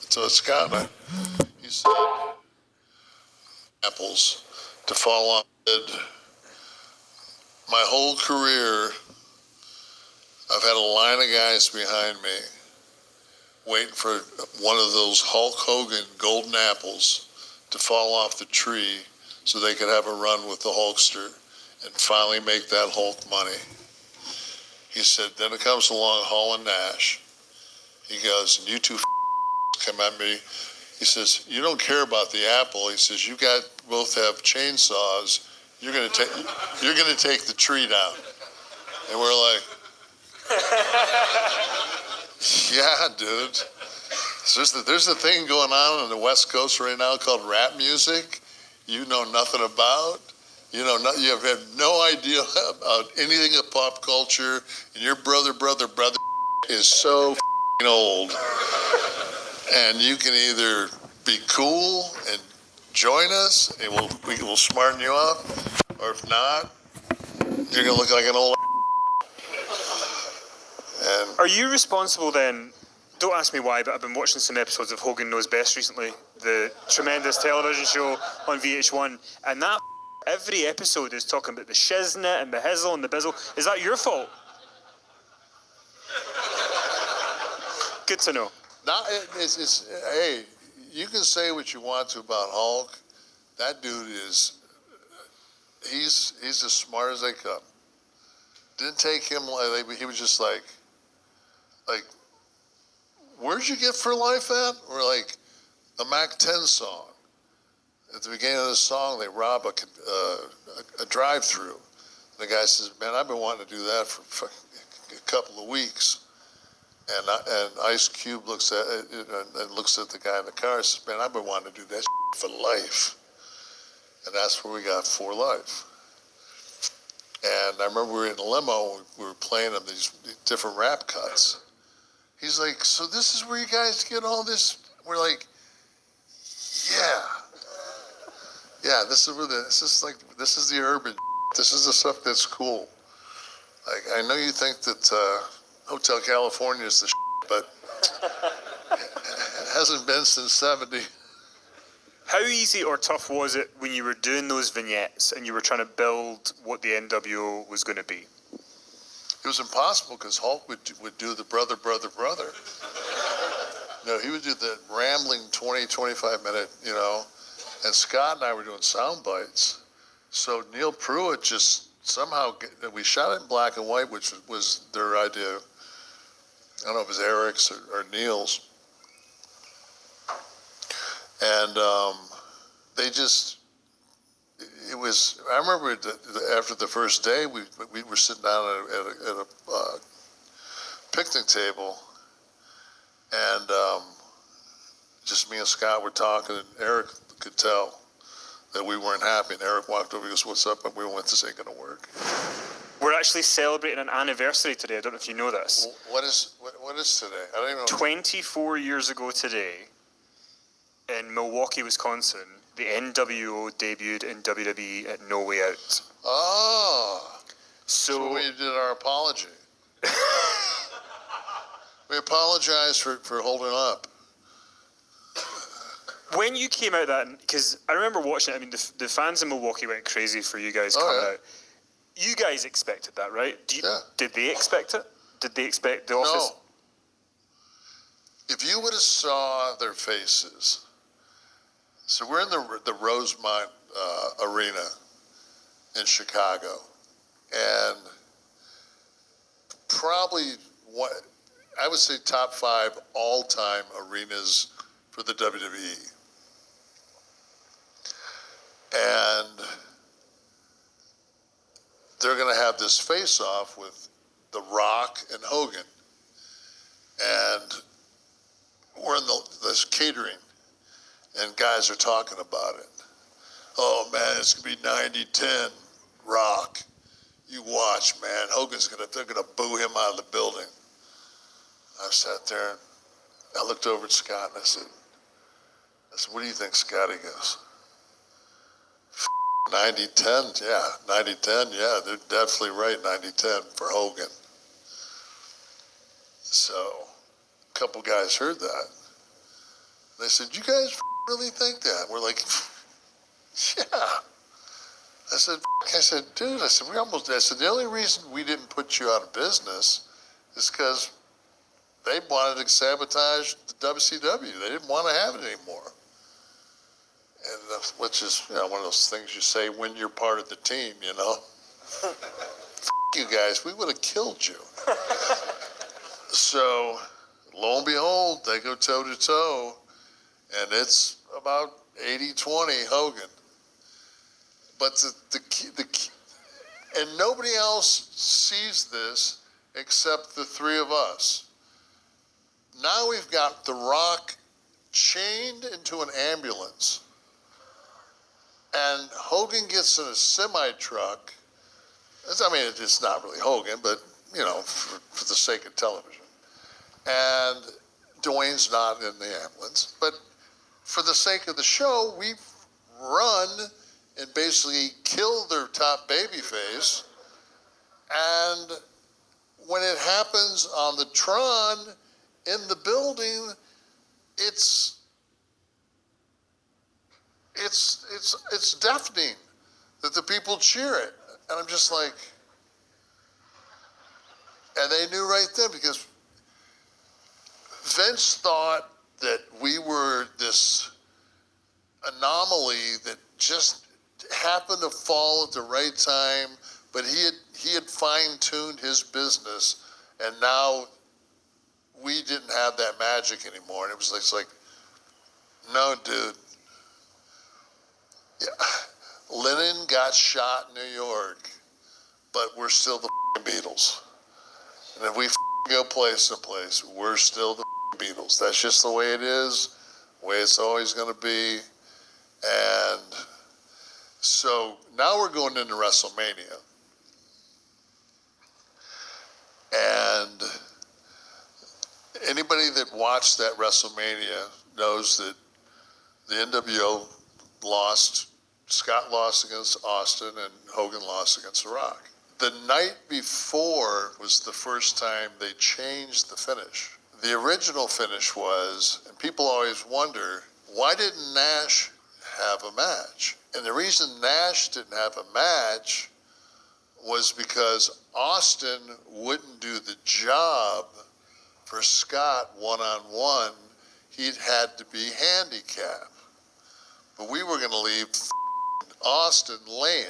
to Scott. He said, apples to fall on. My whole career, I've had a line of guys behind me waiting for one of those Hulk Hogan golden apples to fall off the tree so they could have a run with the Hulkster and finally make that Hulk money. He said, then it comes along Hall and Nash. He goes, and you two come at me. He says, you don't care about the apple. He says, you both have chainsaws. You're gonna take the tree down. And we're like, yeah, dude. So there's a thing going on the West Coast right now called rap music. You know nothing about. You have no idea about anything of pop culture, and your brother is so old. And you can either be cool and join us, and we will smarten you up, or if not, you're gonna look like an old. And are you responsible then? Don't ask me why, but I've been watching some episodes of Hogan Knows Best recently, the tremendous television show on VH1, and that every episode is talking about the shiznit and the hizzle and the bizzle. Is that your fault? Good to know. Hey, you can say what you want to about Hulk. That dude he's as smart as they come. Didn't take him, he was just like, where'd you get For Life at? Or like a Mac 10 song. At the beginning of the song, they rob a drive-through. The guy says, man, I've been wanting to do that for a couple of weeks. And Ice Cube looks at it and looks at the guy in the car and says, man, I've been wanting to do that for life. And that's where we got For Life. And I remember we were in the limo, we were playing them these different rap cuts. He's like, so this is where you guys get all this? We're like, yeah. Yeah, this is the urban. This is the stuff that's cool. Like, I know you think that Hotel California is the but it hasn't been since 70. How easy or tough was it when you were doing those vignettes and you were trying to build what the NWO was going to be? It was impossible because Hulk would do the brother. No, he would do the rambling 20, 25 minute, and Scott and I were doing sound bites. So Neil Pruitt just somehow, we shot it in black and white, which was their idea. I don't know if it was Eric's or Neil's. And I remember after the first day, we were sitting down at a picnic table, and just me and Scott were talking, and Eric could tell that we weren't happy. And Eric walked over and goes, what's up? And we went, this ain't going to work. We're actually celebrating an anniversary today. I don't know if you know this. What is today? I don't even know. 24 years ago today, in Milwaukee, Wisconsin, the NWO debuted in WWE at No Way Out. Oh. So we did our apology. We apologize for holding up. When you came out that, because I remember watching it, I mean, the fans in Milwaukee went crazy for you guys coming out. You guys expected that, right? Did they expect it? Did they expect the office? No. If you would have saw their faces. So we're in the Rosemont Arena in Chicago. And probably, I would say top 5 all-time arenas for the WWE. And they're going to have this face-off with The Rock and Hogan. And we're in this catering, and guys are talking about it. Oh, man, it's going to be 90-10, Rock. You watch, man. They're going to boo him out of the building. I sat there, and I looked over at Scott, and I said, what do you think, Scott? He goes, 90-10, yeah, 90-10, yeah, they're definitely right, 90-10 for Hogan. So, a couple guys heard that. They said, you guys really think that? We're like, yeah. I said, dude, we almost, the only reason we didn't put you out of business is because they wanted to sabotage the WCW. They didn't want to have it anymore. And which is, one of those things you say when you're part of the team, you guys, we would have killed you. So, lo and behold, they go toe-to-toe, and it's about 80-20 Hogan. But the key, and nobody else sees this except the three of us. Now we've got The Rock chained into an ambulance, and Hogan gets in a semi-truck. I mean, it's not really Hogan, but, for the sake of television. And Dwayne's not in the ambulance. But for the sake of the show, we run and basically kill their top babyface. And when it happens on the Tron in the building, it's deafening that the people cheer it. And I'm just like, and they knew right then, because Vince thought that we were this anomaly that just happened to fall at the right time, but he had fine-tuned his business, and now we didn't have that magic anymore. And it's like, no, dude. Yeah. Lennon got shot in New York, but we're still the Beatles. And if we go place to place, we're still the Beatles. That's just the way it is, the way it's always going to be. And so now we're going into WrestleMania. And anybody that watched that WrestleMania knows that the NWO lost. Scott lost against Austin and Hogan lost against The Rock. The night before was the first time they changed the finish. The original finish was, and people always wonder, why didn't Nash have a match? And the reason Nash didn't have a match was because Austin wouldn't do the job for Scott one-on-one. He'd had to be handicapped. But we were going to leave Austin laying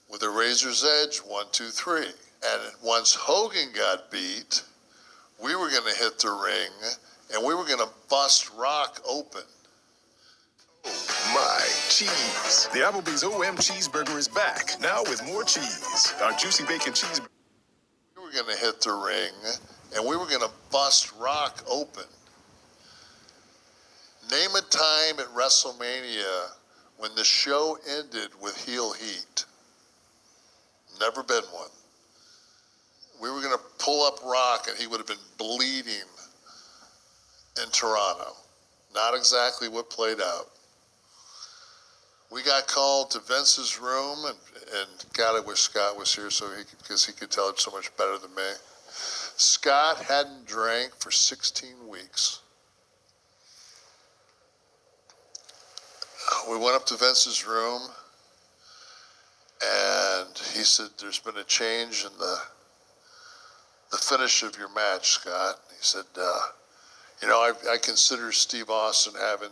with a razor's edge, 1, 2, 3. And once Hogan got beat, we were going to hit the ring and we were going to bust Rock open. Oh my cheese. The Applebee's OM Cheeseburger is back, now with more cheese. Our juicy bacon cheeseburger. We were going to hit the ring and we were going to bust Rock open. Name a time at WrestleMania when the show ended with heel heat. Never been one. We were going to pull up Rock and he would have been bleeding in Toronto. Not exactly what played out. We got called to Vince's room, and God, I wish Scott was here because he could tell it so much better than me. Scott hadn't drank for 16 weeks. We went up to Vince's room, and he said, there's been a change in the finish of your match, Scott. He said, I consider Steve Austin having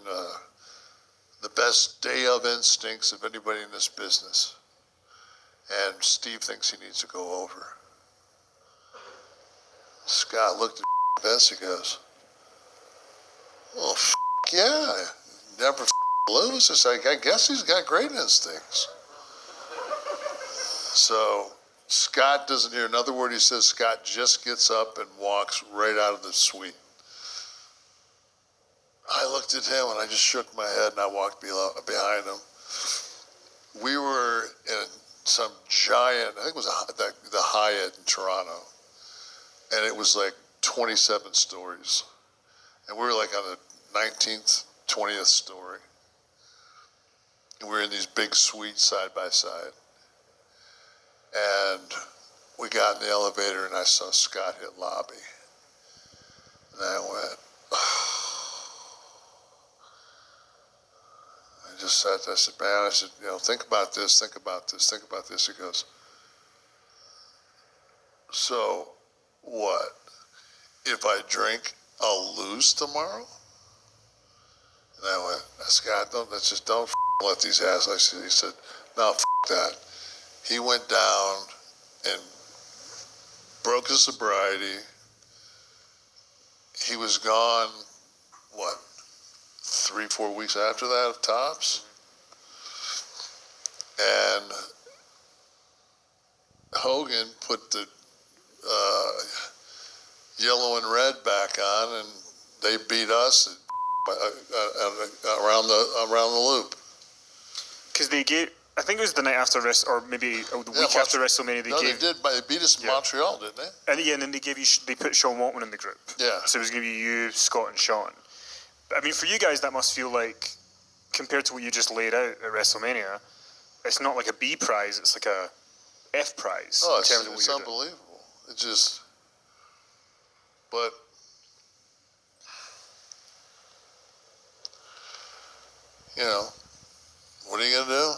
the best day of instincts of anybody in this business. And Steve thinks he needs to go over. Scott looked at Vince and goes, well, yeah, never lose. It's like, I guess he's got great instincts. So Scott doesn't hear another word he says. Scott just gets up and walks right out of the suite. I looked at him and I just shook my head and I walked behind him. We were in some giant, I think it was the Hyatt in Toronto, and it was like 27 stories. And we were like on the 19th, 20th story. And we were in these big suites side by side. And we got in the elevator and I saw Scott hit lobby. And I went, oh. just sat there. I said, man, I said, think about this, think about this, think about this. He goes, so what? If I drink, I'll lose tomorrow? And I went, Scott, don't let these assholes. He said, no, that. He went down and broke his sobriety. He was gone, 3-4 weeks after that, tops. And Hogan put the yellow and red back on, and they beat us around the loop. Because they gave, I think it was the night after or maybe the week after WrestleMania. They beat us in Montreal, didn't they? And then they put Sean Waltman in the group. Yeah. So it was going to be you, Scott, and Sean. But, I mean, for you guys, that must feel like, compared to what you just laid out at WrestleMania, it's not like a B prize, it's like a F prize. Oh, in terms of what it's you're unbelievable. It just, but what are you gonna do?